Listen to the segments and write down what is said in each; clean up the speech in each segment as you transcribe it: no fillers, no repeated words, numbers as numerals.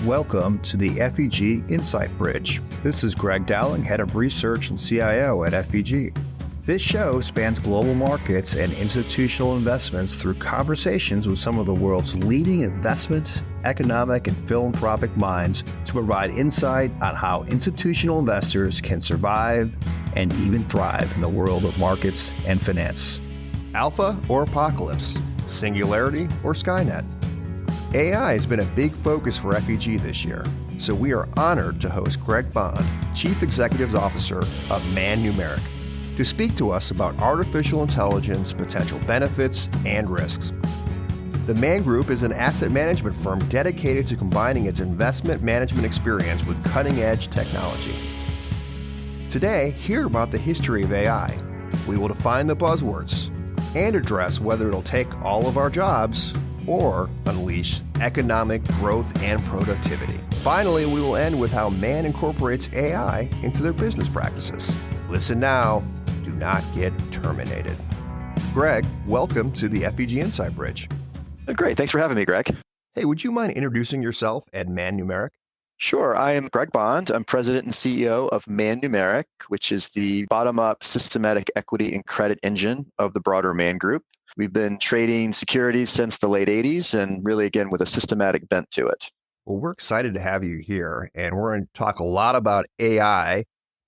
Welcome to the FEG Insight Bridge. This is Greg Dowling, Head of Research and CIO at FEG. This show spans global markets and institutional investments through conversations with some of the world's leading investment, economic, and philanthropic minds to provide insight on how institutional investors can survive and even thrive in the world of markets and finance. Alpha or apocalypse? Singularity or SkyNet? AI has been a big focus for FEG this year, so we are honored to host Greg Bond, Chief Executive Officer of Numeric, to speak to us about artificial intelligence, potential benefits, and risks. The Man Group is an asset management firm dedicated to combining its investment management experience with cutting-edge technology. Today, hear about the history of AI. We will define the buzzwords and address whether it'll take all of our jobs or unleash economic growth and productivity. Finally, we will end with how Man incorporates AI into their business practices. Listen now, do not get terminated. Greg, welcome to the FEG Insight Bridge. Great, thanks for having me, Greg. Hey, would you mind introducing yourself at Numeric? Sure, I am Greg Bond. I'm President and CEO of Numeric, which is the bottom-up systematic equity and credit engine of the broader Man Group. We've been trading securities since the late 80s and really, again, with a systematic bent to it. Well, we're excited to have you here, and we're going to talk a lot about AI,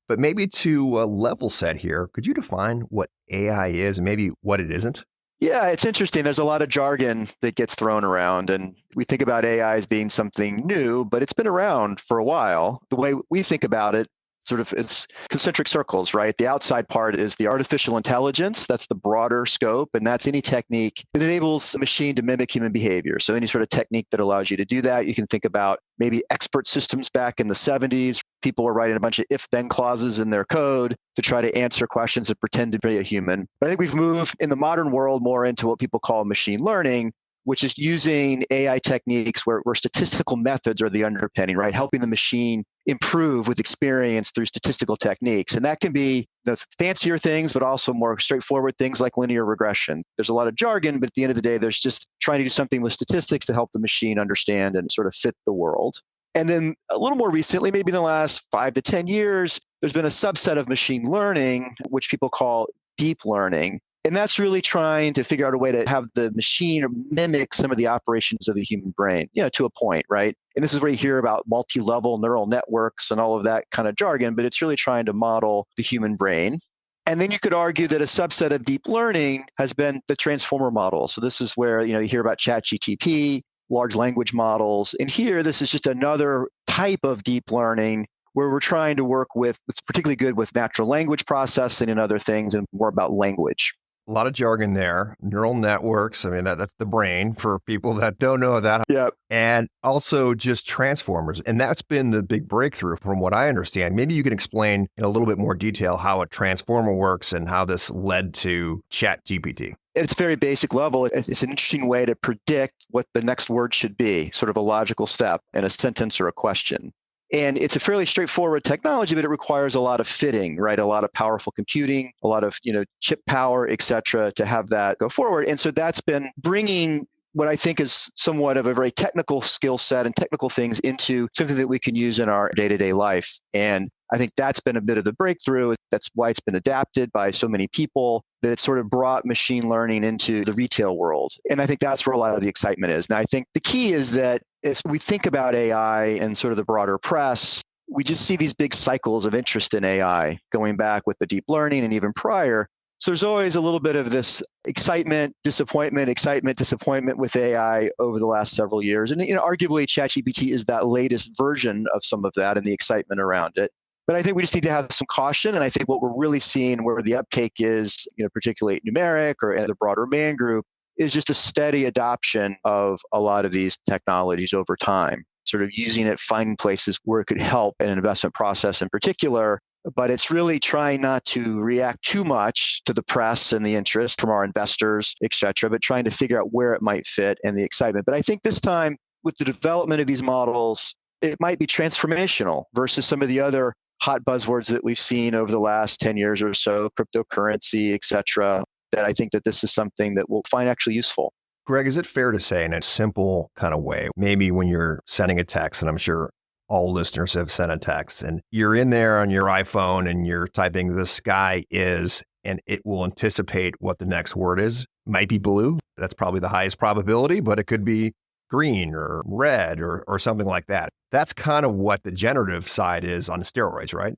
but maybe to level set here, could you define what AI is and maybe what it isn't? Yeah, it's interesting. There's a lot of jargon that gets thrown around, and we think about AI as being something new, but it's been around for a while. The way we think about it, sort of it's concentric circles, right? The outside part is the artificial intelligence. That's the broader scope, and that's any technique that enables a machine to mimic human behavior. So any sort of technique that allows you to do that. You can think about maybe expert systems back in the 70s. People were writing a bunch of if-then clauses in their code to try to answer questions and pretend to be a human. But I think we've moved in the modern world more into what people call machine learning, which is using AI techniques where statistical methods are the underpinning, right? Helping the machine improve with experience through statistical techniques. And that can be the fancier things, but also more straightforward things like linear regression. There's a lot of jargon, but at the end of the day, there's just trying to do something with statistics to help the machine understand and sort of fit the world. And then a little more recently, maybe in the last 5 to 10 years, there's been a subset of machine learning, which people call deep learning. And that's really trying to figure out a way to have the machine mimic some of the operations of the human brain, to a point, right? And this is where you hear about multi-level neural networks and all of that kind of jargon, but it's really trying to model the human brain. And then you could argue that a subset of deep learning has been the transformer model. So this is where, you hear about Chat GPT, large language models. And here, this is just another type of deep learning where we're trying to work with, it's particularly good with natural language processing and other things and more about language. A lot of jargon there. Neural networks. I mean, that's the brain for people that don't know that. Yep. And also just transformers. And that's been the big breakthrough from what I understand. Maybe you can explain in a little bit more detail how a transformer works and how this led to Chat GPT. At its very basic level, it's an interesting way to predict what the next word should be, sort of a logical step in a sentence or a question. And it's a fairly straightforward technology, but it requires a lot of fitting, right? A lot of powerful computing, a lot of, chip power, et cetera, to have that go forward. And so that's been bringing what I think is somewhat of a very technical skill set and technical things into something that we can use in our day-to-day life. And I think that's been a bit of the breakthrough. That's why it's been adapted by so many people, that it's sort of brought machine learning into the retail world. And I think that's where a lot of the excitement is. Now, I think the key is that as we think about AI and sort of the broader press, we just see these big cycles of interest in AI going back with the deep learning and even prior. So there's always a little bit of this excitement, disappointment with AI over the last several years. And arguably, ChatGPT is that latest version of some of that and the excitement around it. But I think we just need to have some caution. And I think what we're really seeing where the uptake is, particularly at Numeric or at the broader Man Group, is just a steady adoption of a lot of these technologies over time, sort of using it, finding places where it could help an investment process in particular. But it's really trying not to react too much to the press and the interest from our investors, et cetera, but trying to figure out where it might fit and the excitement. But I think this time with the development of these models, it might be transformational versus some of the other hot buzzwords that we've seen over the last 10 years or so, cryptocurrency, et cetera, that I think that this is something that we'll find actually useful. Greg, is it fair to say in a simple kind of way, maybe when you're sending a text, and I'm sure all listeners have sent a text, and you're in there on your iPhone and you're typing "the sky is," and it will anticipate what the next word is. Might be blue. That's probably the highest probability, but it could be green or red or something like that. That's kind of what the generative side is on steroids, right?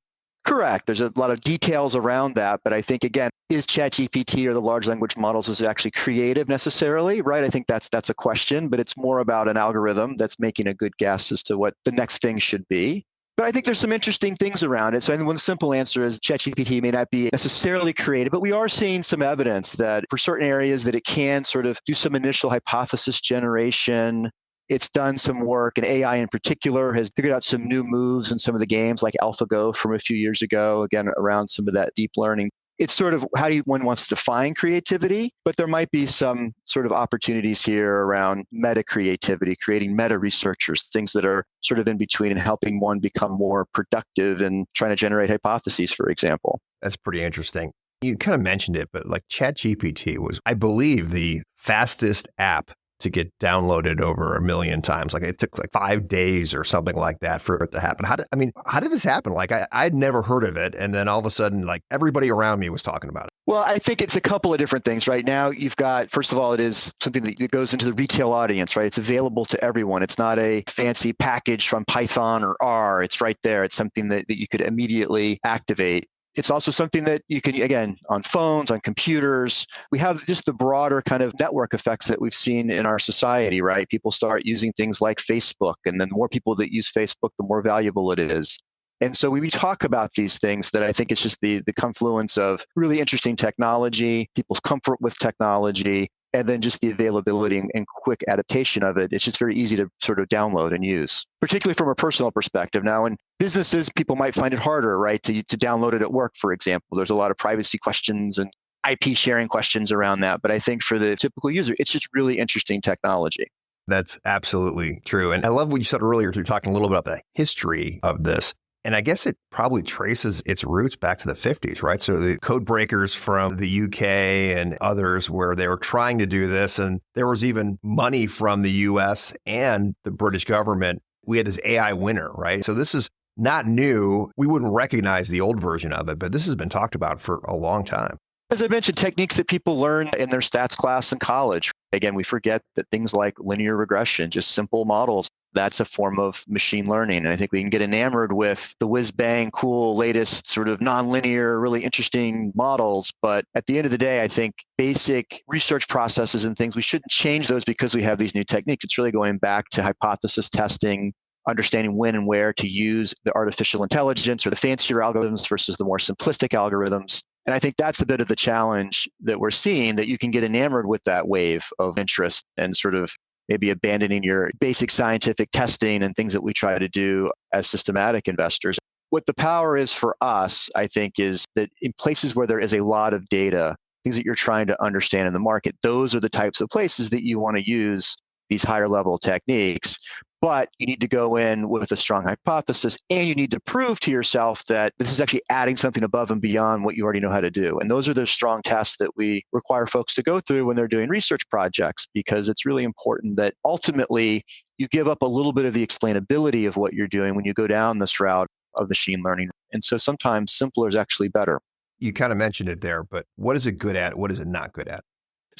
Correct. There's a lot of details around that, but I think, again, is Chat GPT or the large language models, is it actually creative necessarily, right? I think that's a question, but it's more about an algorithm that's making a good guess as to what the next thing should be. But I think there's some interesting things around it. So I think one simple answer is ChatGPT may not be necessarily creative, but we are seeing some evidence that for certain areas that it can sort of do some initial hypothesis generation. It's done some work, and AI in particular has figured out some new moves in some of the games like AlphaGo from a few years ago, again, around some of that deep learning. It's sort of one wants to define creativity, but there might be some sort of opportunities here around meta creativity, creating meta researchers, things that are sort of in between and helping one become more productive and trying to generate hypotheses, for example. That's pretty interesting. You kind of mentioned it, but like ChatGPT was, I believe, the fastest app to get downloaded over 1 million times. Like it took like 5 days or something like that for it to happen. How did this happen? Like I'd never heard of it. And then all of a sudden, like everybody around me was talking about it. Well, I think it's a couple of different things. Right now, you've got, first of all, it is something that goes into the retail audience, right? It's available to everyone. It's not a fancy package from Python or R. It's right there. It's something that you could immediately activate. It's also something that you can, again, on phones, on computers. We have just the broader kind of network effects that we've seen in our society, right? People start using things like Facebook, and then the more people that use Facebook, the more valuable it is. And so we talk about these things that I think it's just the confluence of really interesting technology, people's comfort with technology, and then just the availability and quick adaptation of it. It's just very easy to sort of download and use, particularly from a personal perspective. Now, in businesses, people might find it harder, right, to download it at work, for example. There's a lot of privacy questions and IP sharing questions around that. But I think for the typical user, it's just really interesting technology. That's absolutely true. And I love what you said earlier, too, talking a little bit about the history of this. And I guess it probably traces its roots back to the 50s, right? So the code breakers from the UK and others where they were trying to do this, and there was even money from the US and the British government. We had this AI winner, right? So this is not new. We wouldn't recognize the old version of it, but this has been talked about for a long time. As I mentioned, techniques that people learn in their stats class in college. Again, we forget that things like linear regression, just simple models, that's a form of machine learning. And I think we can get enamored with the whiz-bang, cool, latest sort of nonlinear, really interesting models. But at the end of the day, I think basic research processes and things, we shouldn't change those because we have these new techniques. It's really going back to hypothesis testing, understanding when and where to use the artificial intelligence or the fancier algorithms versus the more simplistic algorithms. And I think that's a bit of the challenge that we're seeing, that you can get enamored with that wave of interest and sort of maybe abandoning your basic scientific testing and things that we try to do as systematic investors. What the power is for us, I think, is that in places where there is a lot of data, things that you're trying to understand in the market, those are the types of places that you want to use these higher level techniques. But you need to go in with a strong hypothesis, and you need to prove to yourself that this is actually adding something above and beyond what you already know how to do. And those are the strong tests that we require folks to go through when they're doing research projects, because it's really important that ultimately you give up a little bit of the explainability of what you're doing when you go down this route of machine learning. And so sometimes simpler is actually better. You kind of mentioned it there, but what is it good at? What is it not good at?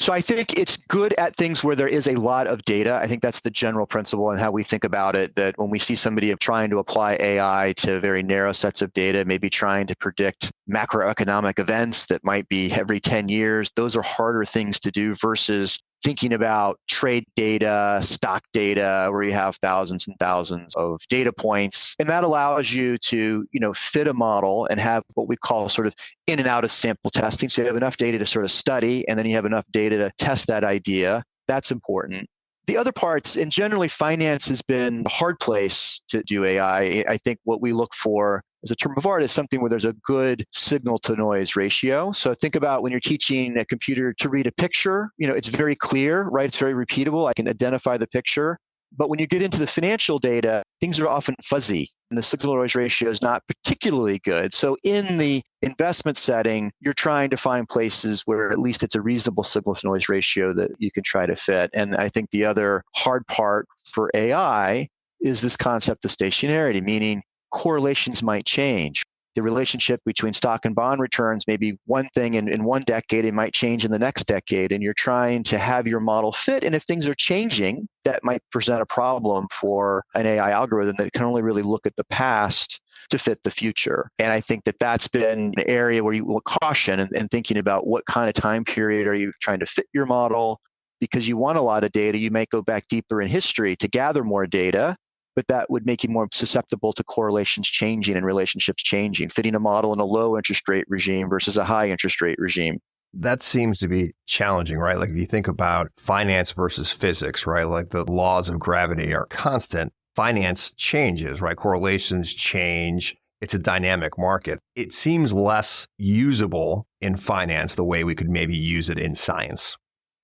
So I think it's good at things where there is a lot of data. I think that's the general principle and how we think about it, that when we see somebody trying to apply AI to very narrow sets of data, maybe trying to predict macroeconomic events that might be every 10 years, those are harder things to do versus thinking about trade data, stock data, where you have thousands and thousands of data points. And that allows you to, fit a model and have what we call sort of in and out of sample testing. So you have enough data to sort of study, and then you have enough data to test that idea. That's important. The other parts, and generally finance has been a hard place to do AI. I think what we look for as a term of art is something where there's a good signal to noise ratio. So think about when you're teaching a computer to read a picture, it's very clear, right? It's very repeatable. I can identify the picture. But when you get into the financial data, things are often fuzzy and the signal to noise ratio is not particularly good. So in the investment setting, you're trying to find places where at least it's a reasonable signal to noise ratio that you can try to fit. And I think the other hard part for AI is this concept of stationarity, meaning correlations might change. The relationship between stock and bond returns may be one thing in one decade, it might change in the next decade, and you're trying to have your model fit. And if things are changing, that might present a problem for an AI algorithm that can only really look at the past to fit the future. And I think that that's been an area where you will caution and thinking about what kind of time period are you trying to fit your model. Because you want a lot of data, you may go back deeper in history to gather more data, but that would make you more susceptible to correlations changing and relationships changing, fitting a model in a low interest rate regime versus a high interest rate regime. That seems to be challenging, right? Like if you think about finance versus physics, right? Like the laws of gravity are constant. Finance changes, right? Correlations change. It's a dynamic market. It seems less usable in finance the way we could maybe use it in science.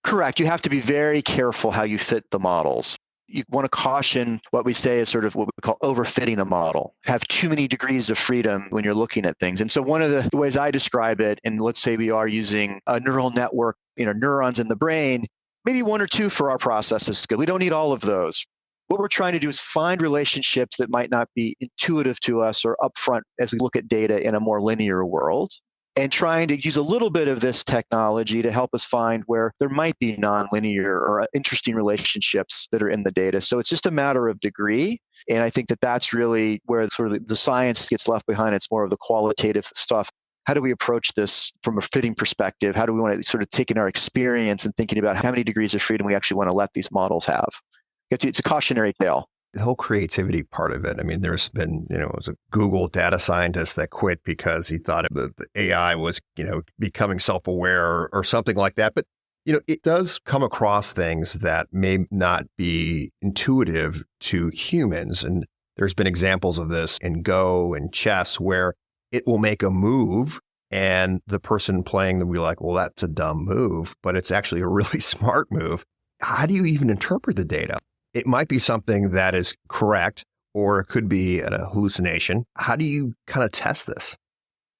Correct. You have to be very careful how you fit the models. You want to caution what we say is sort of what we call overfitting a model, have too many degrees of freedom when you're looking at things. And so one of the ways I describe it, and let's say we are using a neural network, neurons in the brain, maybe one or two for our process is good. We don't need all of those. What we're trying to do is find relationships that might not be intuitive to us or upfront as we look at data in a more linear world, and trying to use a little bit of this technology to help us find where there might be nonlinear or interesting relationships that are in the data. So it's just a matter of degree. And I think that that's really where sort of the science gets left behind. It's more of the qualitative stuff. How do we approach this from a fitting perspective? How do we want to sort of take in our experience and thinking about how many degrees of freedom we actually want to let these models have? It's a cautionary tale. The whole creativity part of it. I mean, there's been, it was a Google data scientist that quit because he thought the AI was, becoming self-aware or something like that. But, it does come across things that may not be intuitive to humans. And there's been examples of this in Go and chess where it will make a move and the person playing will be like, well, that's a dumb move, but it's actually a really smart move. How do you even interpret the data? It might be something that is correct, or it could be a hallucination. How do you kind of test this?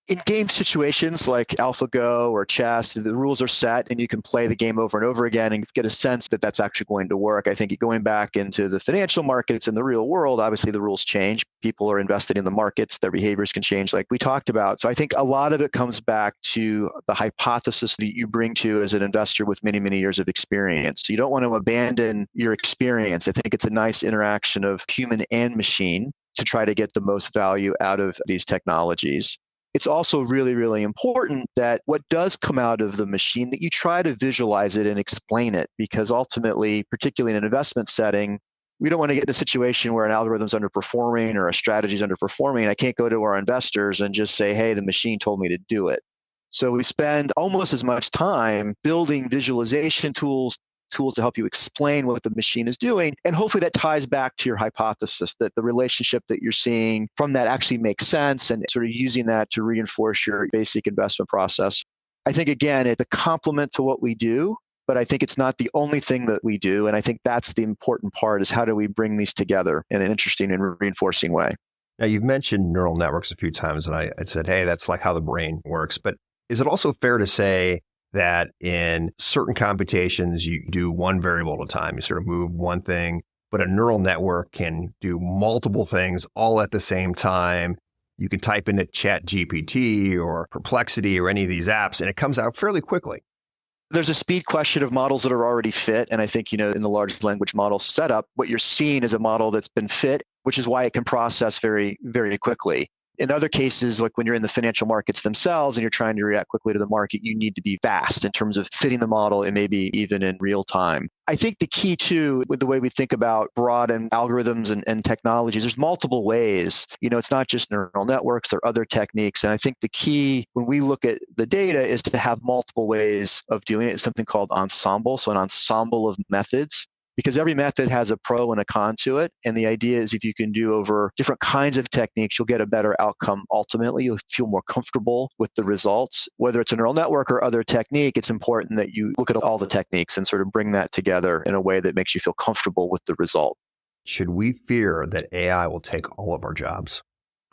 In game situations like AlphaGo or chess, the rules are set and you can play the game over and over again and get a sense that that's actually going to work. I think going back into the financial markets in the real world, obviously the rules change. People are invested in the markets, their behaviors can change like we talked about. So I think a lot of it comes back to the hypothesis that you bring to as an investor with many, many years of experience. So you don't want to abandon your experience. I think it's a nice interaction of human and machine to try to get the most value out of these technologies. It's also really, really important that what does come out of the machine, that you try to visualize it and explain it, because ultimately, particularly in an investment setting, we don't want to get in a situation where an algorithm's underperforming or a strategy's underperforming. I can't go to our investors and just say, hey, the machine told me to do it. So we spend almost as much time building visualization tools to help you explain what the machine is doing. And hopefully that ties back to your hypothesis that the relationship that you're seeing from that actually makes sense, and sort of using that to reinforce your basic investment process. I think, again, it's a complement to what we do, but I think it's not the only thing that we do. And I think that's the important part, is how do we bring these together in an interesting and reinforcing way. Now, you've mentioned neural networks a few times, and I said, hey, that's like how the brain works. But is it also fair to say that in certain computations, you do one variable at a time, you sort of move one thing, but a neural network can do multiple things all at the same time? You can type into Chat GPT or Perplexity or any of these apps, and it comes out fairly quickly. There's a speed question of models that are already fit. And I think, in the large language model setup, what you're seeing is a model that's been fit, which is why it can process very, very quickly. In other cases, like when you're in the financial markets themselves and you're trying to react quickly to the market, you need to be fast in terms of fitting the model and maybe even in real time. I think the key too, with the way we think about broad and algorithms and technologies, there's multiple ways. It's not just neural networks, there are other techniques. And I think the key when we look at the data is to have multiple ways of doing it. It's something called ensemble. So an ensemble of methods, because every method has a pro and a con to it. And the idea is if you can do over different kinds of techniques, you'll get a better outcome. Ultimately, you'll feel more comfortable with the results. Whether it's a neural network or other technique, it's important that you look at all the techniques and sort of bring that together in a way that makes you feel comfortable with the result. Should we fear that AI will take all of our jobs?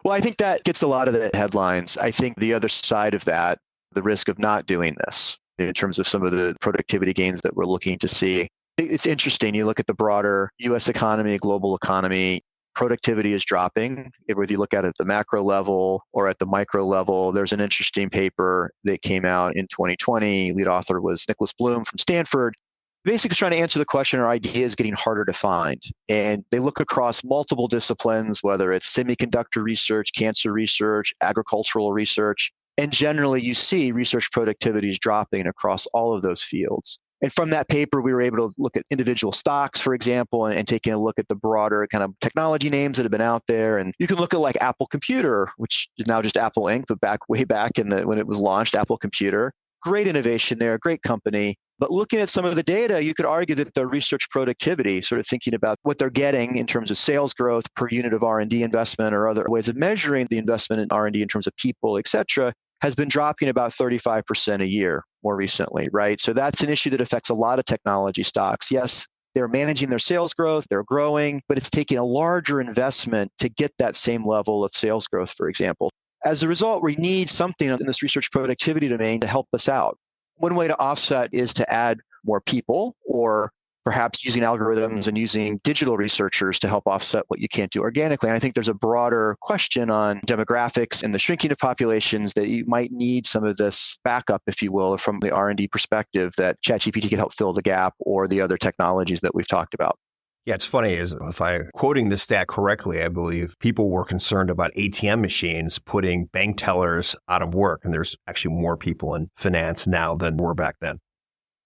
Well, I think that gets a lot of the headlines. I think the other side of that, the risk of not doing this in terms of some of the productivity gains that we're looking to see. It's interesting. You look at the broader US economy, global economy, productivity is dropping. Whether you look at it at the macro level or at the micro level, there's an interesting paper that came out in 2020. Lead author was Nicholas Bloom from Stanford. Basically trying to answer the question, are ideas getting harder to find? And they look across multiple disciplines, whether it's semiconductor research, cancer research, agricultural research. And generally, you see research productivity is dropping across all of those fields. And from that paper, we were able to look at individual stocks, for example, and taking a look at the broader kind of technology names that have been out there. And you can look at like Apple Computer, which is now just Apple Inc., but way back when it was launched, Apple Computer. Great innovation there, great company. But looking at some of the data, you could argue that the research productivity, sort of thinking about what they're getting in terms of sales growth per unit of R&D investment or other ways of measuring the investment in R&D in terms of people, et cetera, has been dropping about 35% a year more recently, right? So that's an issue that affects a lot of technology stocks. Yes, they're managing their sales growth, they're growing, but it's taking a larger investment to get that same level of sales growth, for example. As a result, we need something in this research productivity domain to help us out. One way to offset is to add more people, or perhaps using algorithms and using digital researchers to help offset what you can't do organically. And I think there's a broader question on demographics and the shrinking of populations that you might need some of this backup, if you will, from the R&D perspective that Chat GPT can help fill the gap, or the other technologies that we've talked about. Yeah, it's funny, is if I'm quoting this stat correctly, I believe people were concerned about ATM machines putting bank tellers out of work. And there's actually more people in finance now than were back then.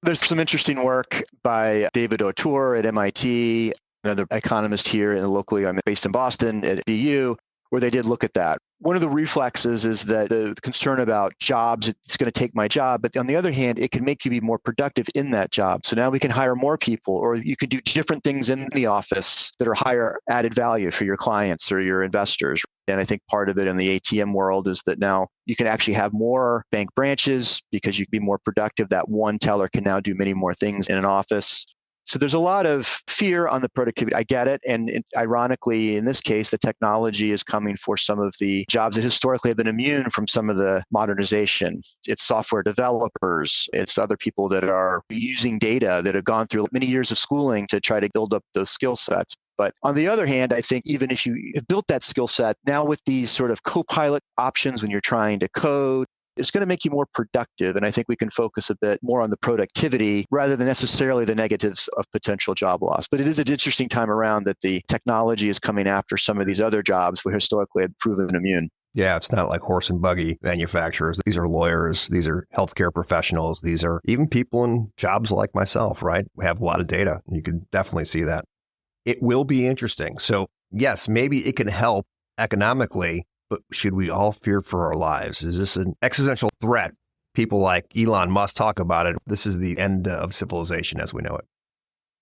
There's some interesting work by David O'Toole at MIT, another economist here, and locally I'm based in Boston at BU, where they did look at that. One of the reflexes is that the concern about jobs, it's going to take my job. But on the other hand, it can make you be more productive in that job. So now we can hire more people, or you can do different things in the office that are higher added value for your clients or your investors. And I think part of it in the ATM world is that now you can actually have more bank branches because you can be more productive. That one teller can now do many more things in an office. So there's a lot of fear on the productivity. I get it. And ironically, in this case, the technology is coming for some of the jobs that historically have been immune from some of the modernization. It's software developers. It's other people that are using data that have gone through many years of schooling to try to build up those skill sets. But on the other hand, I think even if you have built that skill set, now with these sort of co-pilot options when you're trying to code, it's going to make you more productive. And I think we can focus a bit more on the productivity rather than necessarily the negatives of potential job loss. But it is an interesting time around that the technology is coming after some of these other jobs we historically had proven immune. Yeah, it's not like horse and buggy manufacturers. These are lawyers. These are healthcare professionals. These are even people in jobs like myself, right? We have a lot of data. You can definitely see that. It will be interesting. So yes, maybe it can help economically, but should we all fear for our lives? Is this an existential threat? People like Elon Musk talk about it. This is the end of civilization as we know it.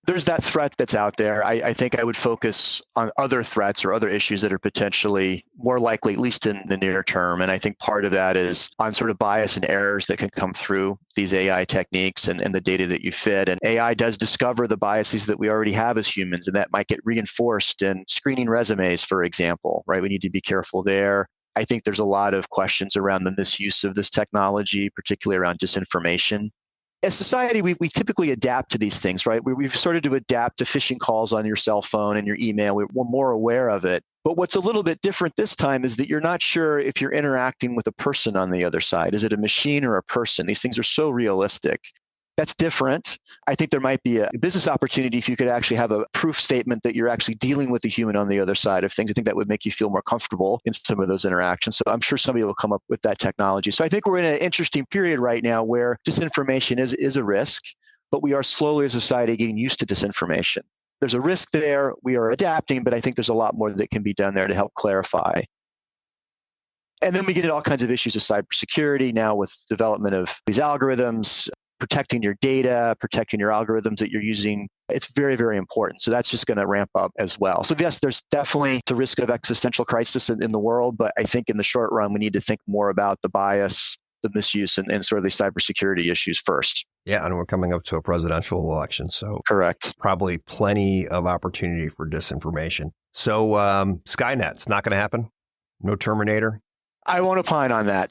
There's that threat that's out there. I think I would focus on other threats or other issues that are potentially more likely, at least in the near term. And I think part of that is on sort of bias and errors that can come through these AI techniques and the data that you fit. And AI does discover the biases that we already have as humans, and that might get reinforced in screening resumes, for example, right? We need to be careful there. I think there's a lot of questions around the misuse of this technology, particularly around disinformation. As society, we typically adapt to these things, right? We've started to adapt to phishing calls on your cell phone and your email. We're more aware of it. But what's a little bit different this time is that you're not sure if you're interacting with a person on the other side. Is it a machine or a person? These things are so realistic. That's different. I think there might be a business opportunity if you could actually have a proof statement that you're actually dealing with a human on the other side of things. I think that would make you feel more comfortable in some of those interactions. So I'm sure somebody will come up with that technology. So I think we're in an interesting period right now where disinformation is a risk, but we are slowly as a society getting used to disinformation. There's a risk there. We are adapting, but I think there's a lot more that can be done there to help clarify. And then we get into all kinds of issues of cybersecurity now with development of these algorithms, protecting your data, protecting your algorithms that you're using. It's very, very important. So that's just going to ramp up as well. So yes, there's definitely the risk of existential crisis in the world, but I think in the short run, we need to think more about the bias the misuse and sort of the cybersecurity issues first. Yeah, and we're coming up to a presidential election, so Correct. probably plenty of opportunity for disinformation. So SkyNet's not going to happen? No Terminator? I won't opine on that,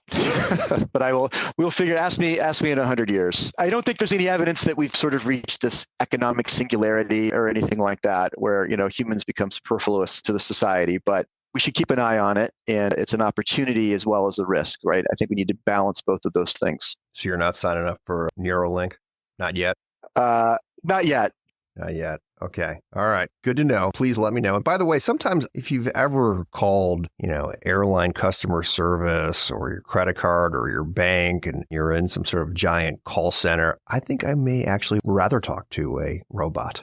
but we'll figure. Ask me in 100 years. I don't think there's any evidence that we've sort of reached this economic singularity or anything like that, where humans become superfluous to the society. But we should keep an eye on it, and it's an opportunity as well as a risk, right? I think we need to balance both of those things. So you're not signing up for Neuralink? Not yet? Not yet. Not yet. Okay. All right. Good to know. Please let me know. And by the way, sometimes if you've ever called, airline customer service or your credit card or your bank and you're in some sort of giant call center, I think I may actually rather talk to a robot.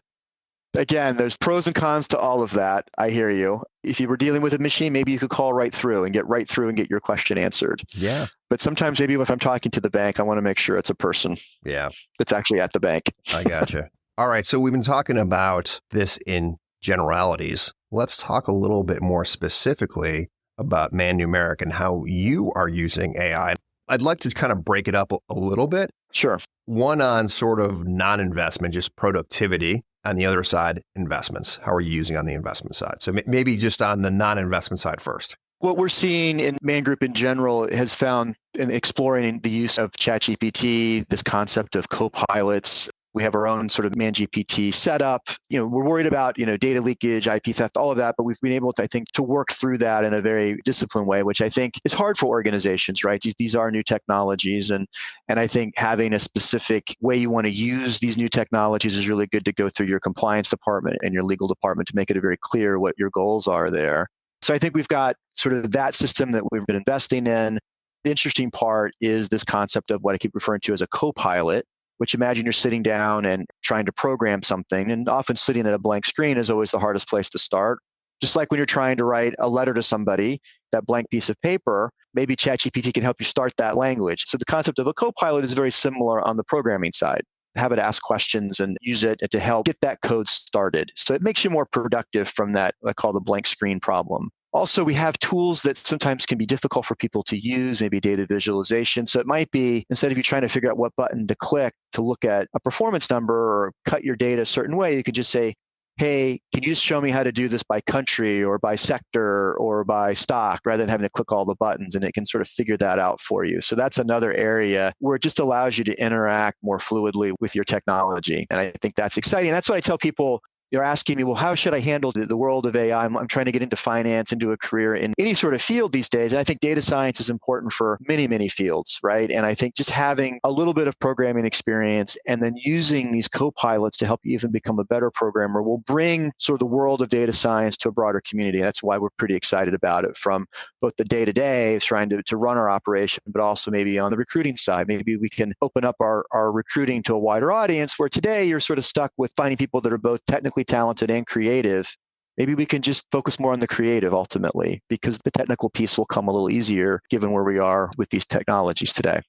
Again, there's pros and cons to all of that. I hear you. If you were dealing with a machine, maybe you could call right through and get your question answered. Yeah. But sometimes maybe if I'm talking to the bank, I want to make sure it's a person. Yeah. That's actually at the bank. I gotcha. All right. So we've been talking about this in generalities. Let's talk a little bit more specifically about Numeric and how you are using AI. I'd like to kind of break it up a little bit. Sure. One on sort of non-investment, just productivity. On the other side, investments. How are you using on the investment side? So maybe just on the non-investment side first. What we're seeing in Man Group in general has found in exploring the use of Chat GPT, this concept of co-pilots. We have our own sort of Man GPT setup. We're worried about, data leakage, IP theft, all of that, but we've been able to, I think, to work through that in a very disciplined way, which I think is hard for organizations, right? These are new technologies. And I think having a specific way you want to use these new technologies is really good to go through your compliance department and your legal department to make it very clear what your goals are there. So I think we've got sort of that system that we've been investing in. The interesting part is this concept of what I keep referring to as a co-pilot, which imagine you're sitting down and trying to program something, and often sitting at a blank screen is always the hardest place to start. Just like when you're trying to write a letter to somebody, that blank piece of paper, maybe ChatGPT can help you start that language. So the concept of a co-pilot is very similar on the programming side. Have it ask questions and use it to help get that code started. So it makes you more productive from that, I call the blank screen problem. Also, we have tools that sometimes can be difficult for people to use, maybe data visualization. So it might be, instead of you trying to figure out what button to click to look at a performance number or cut your data a certain way, you could just say, hey, can you just show me how to do this by country or by sector or by stock, rather than having to click all the buttons, and it can sort of figure that out for you. So that's another area where it just allows you to interact more fluidly with your technology. And I think that's exciting. That's what I tell people. You're asking me, well, how should I handle the world of AI? I'm trying to get into finance, into a career in any sort of field these days. And I think data science is important for many, many fields, right? And I think just having a little bit of programming experience and then using these co-pilots to help you even become a better programmer will bring sort of the world of data science to a broader community. That's why we're pretty excited about it, from both the day-to-day, trying to run our operation, but also maybe on the recruiting side. Maybe we can open up our recruiting to a wider audience, where today you're sort of stuck with finding people that are both technically talented and creative. Maybe we can just focus more on the creative ultimately, because the technical piece will come a little easier given where we are with these technologies today.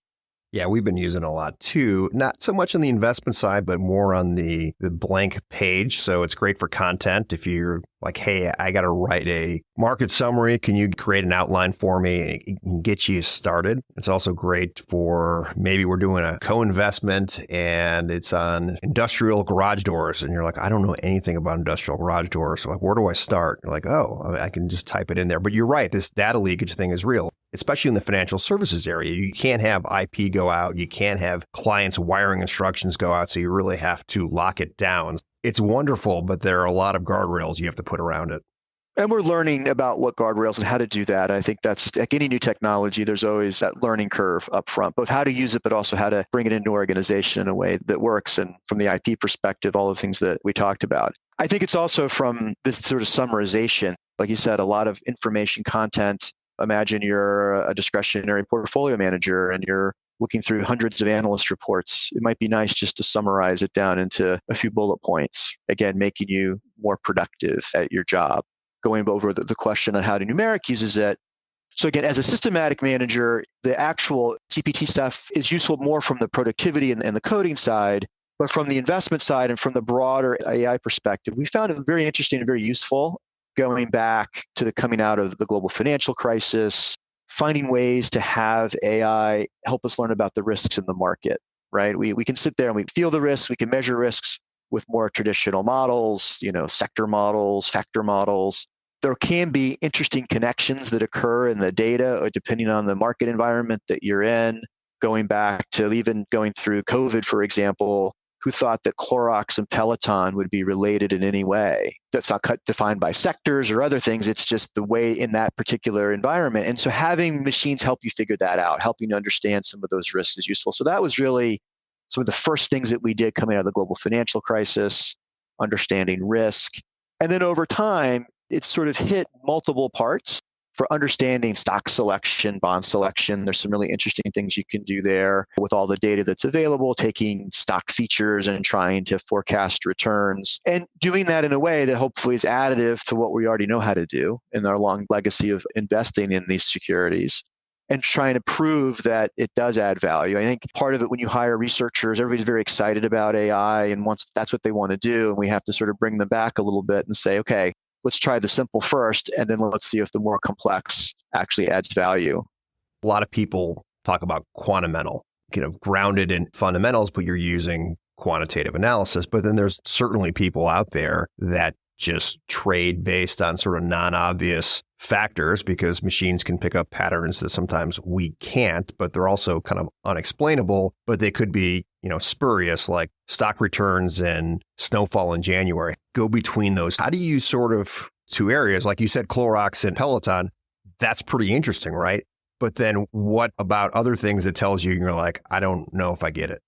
Yeah, we've been using a lot too. Not so much on the investment side, but more on the blank page. So it's great for content. If you're like, hey, I got to write a market summary, can you create an outline for me? It can get you started. It's also great for maybe we're doing a co-investment and it's on industrial garage doors. And you're like, I don't know anything about industrial garage doors. So like, where do I start? You're like, oh, I can just type it in there. But you're right. This data leakage thing is real, especially in the financial services area. You can't have IP go out. You can't have clients' wiring instructions go out. So you really have to lock it down. It's wonderful, but there are a lot of guardrails you have to put around it. And we're learning about what guardrails and how to do that. I think that's like any new technology, there's always that learning curve up front, both how to use it, but also how to bring it into organization in a way that works. And from the IP perspective, all the things that we talked about. I think it's also from this sort of summarization, like you said, a lot of information content. Imagine you're a discretionary portfolio manager and you're looking through hundreds of analyst reports. It might be nice just to summarize it down into a few bullet points, again, making you more productive at your job. Going over the question on how Numeric uses it. So again, as a systematic manager, the actual GPT stuff is useful more from the productivity and the coding side, but from the investment side and from the broader AI perspective, we found it very interesting and very useful going back to the coming out of the global financial crisis, finding ways to have AI help us learn about the risks in the market, right? We can sit there and we feel the risks, we can measure risks with more traditional models, sector models, factor models. There can be interesting connections that occur in the data, or depending on the market environment that you're in, going back to even going through COVID, for example. Who thought that Clorox and Peloton would be related in any way? That's not defined by sectors or other things. It's just the way in that particular environment. And so having machines help you figure that out, helping you understand some of those risks is useful. So that was really some of the first things that we did coming out of the global financial crisis, understanding risk. And then over time, it's sort of hit multiple parts. For understanding stock selection, bond selection, there's some really interesting things you can do there with all the data that's available, taking stock features and trying to forecast returns, and doing that in a way that hopefully is additive to what we already know how to do in our long legacy of investing in these securities, and trying to prove that it does add value. I think part of it, when you hire researchers, everybody's very excited about AI and wants, that's what they want to do. And we have to sort of bring them back a little bit and say, okay, let's try the simple first, and then let's see if the more complex actually adds value. A lot of people talk about quantamental, grounded in fundamentals, but you're using quantitative analysis. But then there's certainly people out there that just trade based on sort of non-obvious factors, because machines can pick up patterns that sometimes we can't, but they're also kind of unexplainable, but they could be, spurious, like stock returns and snowfall in January. Go between those. How do you sort of, two areas, like you said, Clorox and Peloton, that's pretty interesting, right? But then what about other things that tells you, you're like, I don't know if I get it?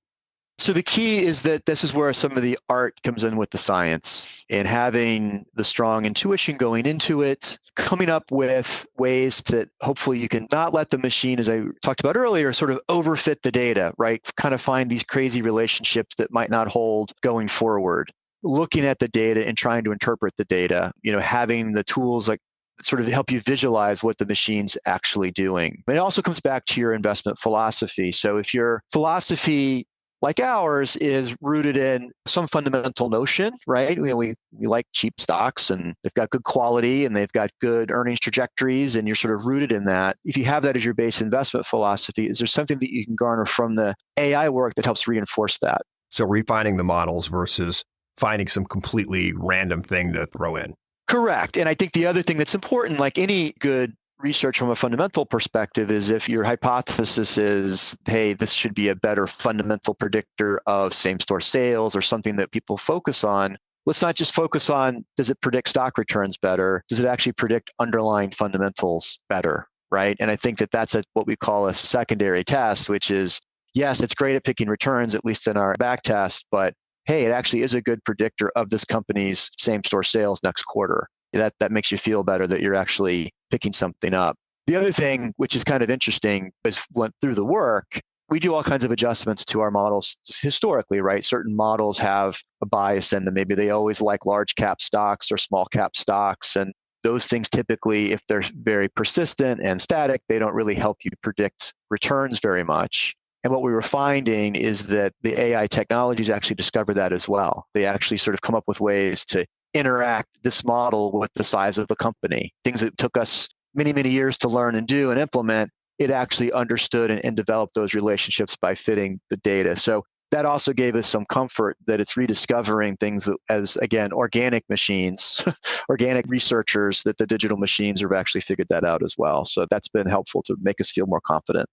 So the key is that this is where some of the art comes in with the science, and having the strong intuition going into it, coming up with ways that hopefully you can not let the machine, as I talked about earlier, sort of overfit the data, right? Kind of find these crazy relationships that might not hold going forward. Looking at the data and trying to interpret the data, having the tools like sort of help you visualize what the machine's actually doing. But it also comes back to your investment philosophy. So if your philosophy, like ours, is rooted in some fundamental notion, right? We like cheap stocks, and they've got good quality and they've got good earnings trajectories, and you're sort of rooted in that. If you have that as your base investment philosophy, is there something that you can garner from the AI work that helps reinforce that? So refining the models versus finding some completely random thing to throw in. Correct. And I think the other thing that's important, like any good research from a fundamental perspective, is if your hypothesis is, hey, this should be a better fundamental predictor of same-store sales or something that people focus on, let's not just focus on, does it predict stock returns better? Does it actually predict underlying fundamentals better, right? And I think that that's what we call a secondary test, which is, yes, it's great at picking returns, at least in our back test, but hey, it actually is a good predictor of this company's same-store sales next quarter. That makes you feel better that you're actually picking something up. The other thing, which is kind of interesting, is went through the work, we do all kinds of adjustments to our models historically, right? Certain models have a bias in them. Maybe they always like large cap stocks or small cap stocks. And those things typically, if they're very persistent and static, they don't really help you predict returns very much. And what we were finding is that the AI technologies actually discovered that as well. They actually sort of come up with ways to interact this model with the size of the company. Things that took us many, many years to learn and do and implement, it actually understood and developed those relationships by fitting the data. So that also gave us some comfort that it's rediscovering things that, as again, organic machines, organic researchers, that the digital machines have actually figured that out as well. So that's been helpful to make us feel more confident.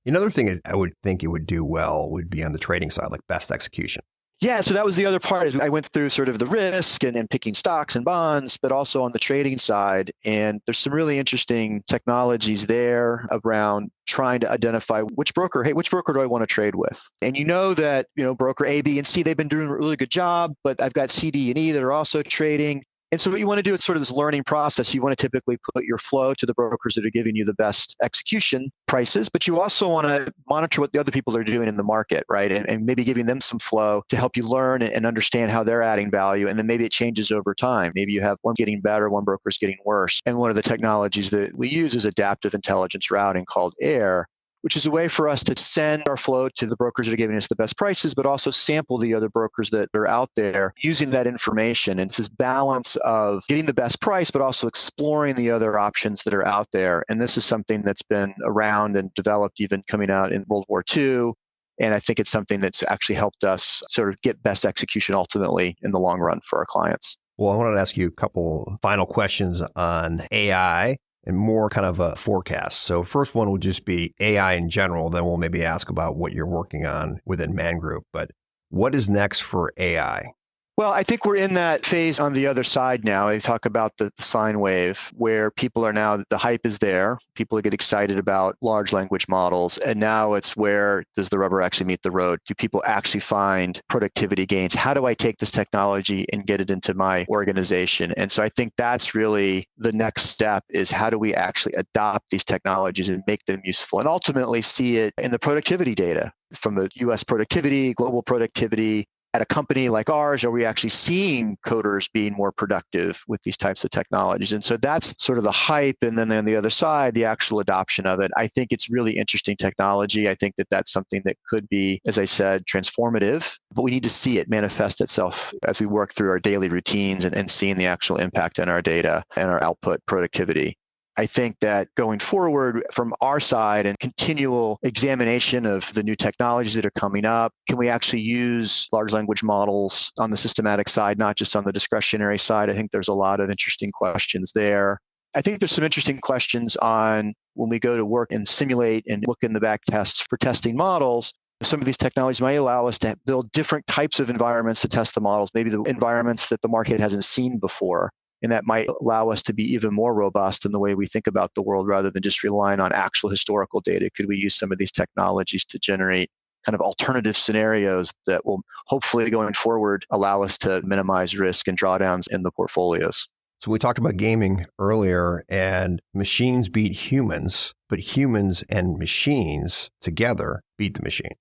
Another thing I would think it would do well would be on the trading side, like best execution. Yeah, so that was the other part. Is I went through sort of the risk and picking stocks and bonds, but also on the trading side. And there's some really interesting technologies there around trying to identify which broker do I want to trade with? And that, broker A, B, and C, they've been doing a really good job, but I've got C, D, and E that are also trading. And so what you want to do, it's sort of this learning process. You want to typically put your flow to the brokers that are giving you the best execution prices, but you also want to monitor what the other people are doing in the market, right? And maybe giving them some flow to help you learn and understand how they're adding value. And then maybe it changes over time. Maybe you have one getting better, one broker's getting worse. And one of the technologies that we use is adaptive intelligence routing called AIR, which is a way for us to send our flow to the brokers that are giving us the best prices, but also sample the other brokers that are out there using that information. And it's this balance of getting the best price, but also exploring the other options that are out there. And this is something that's been around and developed even coming out in World War II. And I think it's something that's actually helped us sort of get best execution ultimately in the long run for our clients. Well, I wanted to ask you a couple final questions on AI and more kind of a forecast. So first one would just be AI in general. Then we'll maybe ask about what you're working on within Man Group. But what is next for AI? Well, I think we're in that phase on the other side now. They talk about the sine wave, where people are now, the hype is there. People get excited about large language models. And now it's where does the rubber actually meet the road? Do people actually find productivity gains? How do I take this technology and get it into my organization? And so I think that's really the next step is how do we actually adopt these technologies and make them useful and ultimately see it in the productivity data from the US productivity, global productivity. At a company like ours, are we actually seeing coders being more productive with these types of technologies? And so that's sort of the hype. And then on the other side, the actual adoption of it. I think it's really interesting technology. I think that that's something that could be, as I said, transformative, but we need to see it manifest itself as we work through our daily routines and seeing the actual impact on our data and our output productivity. I think that going forward from our side and continual examination of the new technologies that are coming up, can we actually use large language models on the systematic side, not just on the discretionary side? I think there's a lot of interesting questions there. I think there's some interesting questions on when we go to work and simulate and look in the back tests for testing models. Some of these technologies might allow us to build different types of environments to test the models, maybe the environments that the market hasn't seen before. And that might allow us to be even more robust in the way we think about the world rather than just relying on actual historical data. Could we use some of these technologies to generate kind of alternative scenarios that will hopefully going forward allow us to minimize risk and drawdowns in the portfolios? So we talked about gaming earlier, and machines beat humans, but humans and machines together beat the machine.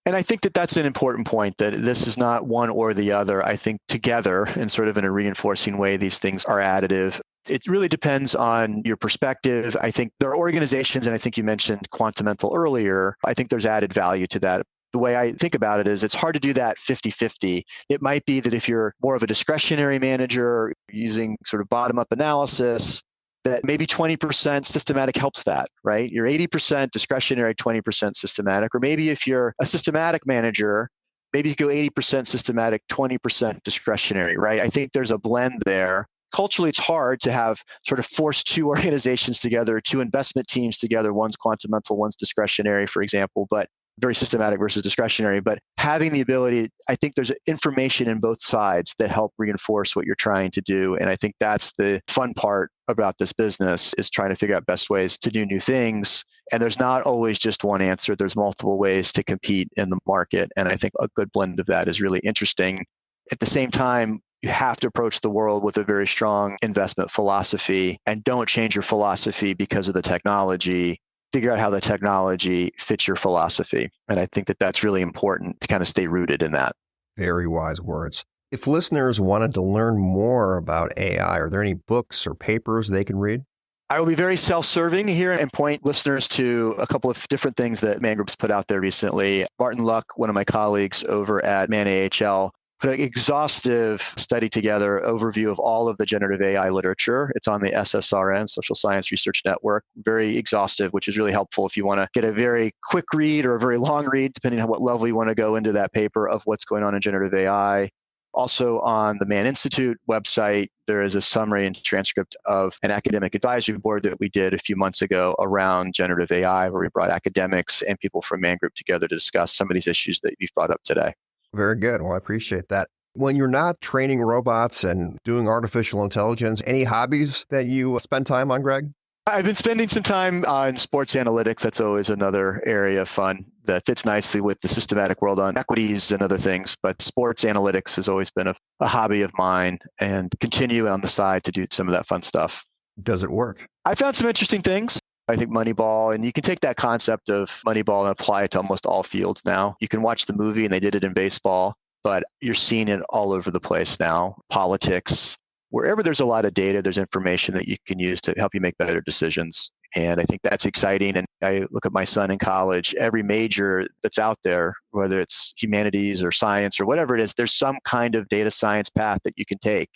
And I think that that's an important point, that this is not one or the other. I think together and sort of in a reinforcing way, these things are additive. It really depends on your perspective. I think there are organizations, and I think you mentioned quantamental earlier. I think there's added value to that. The way I think about it is it's hard to do that 50-50. It might be that if you're more of a discretionary manager using sort of bottom-up analysis, that maybe 20% systematic helps that, right? You're 80% discretionary, 20% systematic. Or maybe if you're a systematic manager, maybe you go 80% systematic, 20% discretionary, right? I think there's a blend there. Culturally, it's hard to have sort of force two organizations together, two investment teams together. One's quantamental, one's discretionary, for example, but very systematic versus discretionary. But having the ability, I think there's information in both sides that help reinforce what you're trying to do. And I think that's the fun part about this business, is trying to figure out best ways to do new things. And there's not always just one answer. There's multiple ways to compete in the market. And I think a good blend of that is really interesting. At the same time, you have to approach the world with a very strong investment philosophy, and don't change your philosophy because of the technology. Figure out how the technology fits your philosophy. And I think that that's really important to kind of stay rooted in that. Very wise words. If listeners wanted to learn more about AI, are there any books or papers they can read? I will be very self-serving here and point listeners to a couple of different things that Man Group's put out there recently. Martin Luck, one of my colleagues over at Man AHL, put an exhaustive study together, overview of all of the generative AI literature. It's on the SSRN, Social Science Research Network, very exhaustive, which is really helpful if you want to get a very quick read or a very long read, depending on what level you want to go into that paper of what's going on in generative AI. Also on the Man Institute website, there is a summary and transcript of an academic advisory board that we did a few months ago around generative AI, where we brought academics and people from Man Group together to discuss some of these issues that you've brought up today. Very good. Well, I appreciate that. When you're not training robots and doing artificial intelligence, any hobbies that you spend time on, Greg? I've been spending some time on sports analytics. That's always another area of fun that fits nicely with the systematic world on equities and other things. But sports analytics has always been a hobby of mine, and continue on the side to do some of that fun stuff. Does it work? I found some interesting things. I think Moneyball, and you can take that concept of Moneyball and apply it to almost all fields now. You can watch the movie, and they did it in baseball, but you're seeing it all over the place now. Politics, wherever there's a lot of data, there's information that you can use to help you make better decisions. And I think that's exciting. And I look at my son in college, every major that's out there, whether it's humanities or science or whatever it is, there's some kind of data science path that you can take.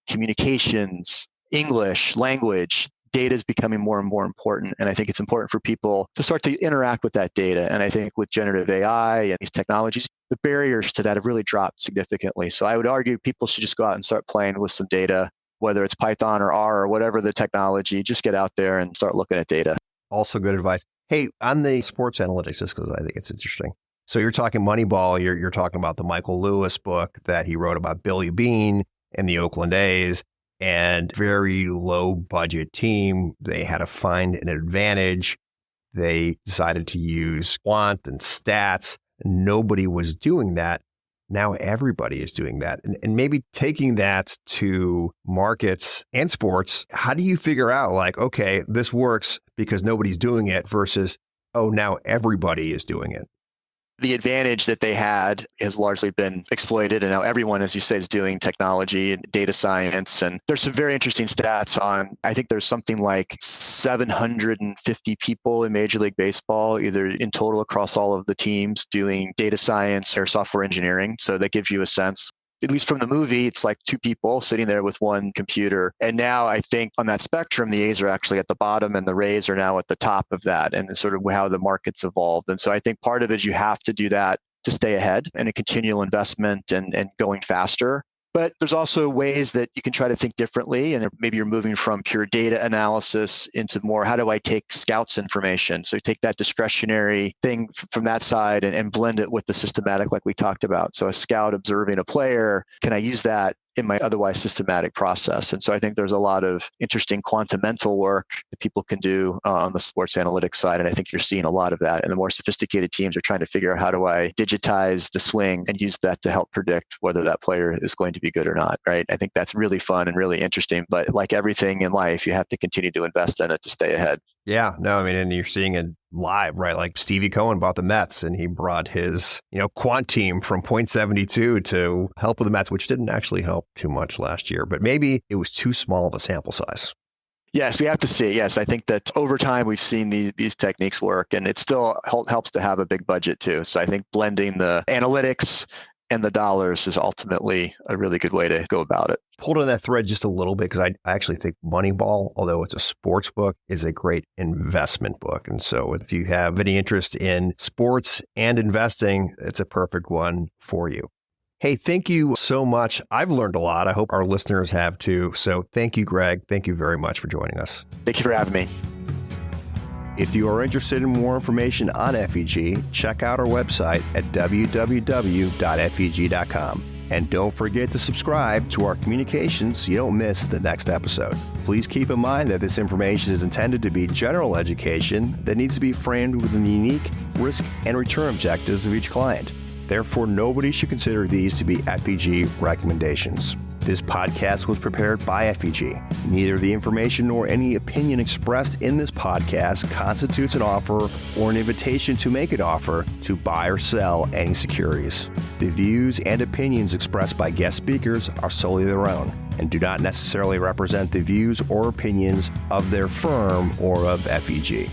Communications, English, language, data is becoming more and more important. And I think it's important for people to start to interact with that data. And I think with generative AI and these technologies, the barriers to that have really dropped significantly. So I would argue people should just go out and start playing with some data, whether it's Python or R or whatever the technology, just get out there and start looking at data. Also good advice. Hey, on the sports analytics, just because I think it's interesting. So you're talking Moneyball, you're talking about the Michael Lewis book that he wrote about Billy Beane and the Oakland A's. And very low budget team. They had to find an advantage. They decided to use quant and stats. Nobody was doing that. Now everybody is doing that. And maybe taking that to markets and sports, how do you figure out like, okay, this works because nobody's doing it versus, oh, now everybody is doing it? The advantage that they had has largely been exploited. And now everyone, as you say, is doing technology and data science. And there's some very interesting stats on, I think there's something like 750 people in Major League Baseball, either in total across all of the teams doing data science or software engineering. So that gives you a sense. At least from the movie, it's like two people sitting there with one computer. And now I think on that spectrum, the A's are actually at the bottom and the Rays are now at the top of that, and sort of how the market's evolved. And so I think part of it is you have to do that to stay ahead and a continual investment and going faster. But there's also ways that you can try to think differently. And maybe you're moving from pure data analysis into more, how do I take scouts information? So you take that discretionary thing from that side and blend it with the systematic like we talked about. So a scout observing a player, can I use that in my otherwise systematic process? And so I think there's a lot of interesting quantamental work that people can do on the sports analytics side. And I think you're seeing a lot of that. And the more sophisticated teams are trying to figure out how do I digitize the swing and use that to help predict whether that player is going to be good or not, right? I think that's really fun and really interesting. But like everything in life, you have to continue to invest in it to stay ahead. Yeah, no, I mean, and you're seeing it live, right? Like Stevie Cohen bought the Mets and he brought his, quant team from .72 to help with the Mets, which didn't actually help too much last year, but maybe it was too small of a sample size. Yes, we have to see. Yes, I think that over time we've seen these techniques work, and it still helps to have a big budget too. So I think blending the analytics and the dollars is ultimately a really good way to go about it. Pulled on that thread just a little bit because I actually think Moneyball, although it's a sports book, is a great investment book. And so if you have any interest in sports and investing, it's a perfect one for you. Hey, thank you so much. I've learned a lot. I hope our listeners have too. So thank you, Greg. Thank you very much for joining us. Thank you for having me. If you are interested in more information on FEG, check out our website at www.feg.com. And don't forget to subscribe to our communications so you don't miss the next episode. Please keep in mind that this information is intended to be general education that needs to be framed within the unique risk and return objectives of each client. Therefore, nobody should consider these to be FEG recommendations. This podcast was prepared by FEG. Neither the information nor any opinion expressed in this podcast constitutes an offer or an invitation to make an offer to buy or sell any securities. The views and opinions expressed by guest speakers are solely their own and do not necessarily represent the views or opinions of their firm or of FEG.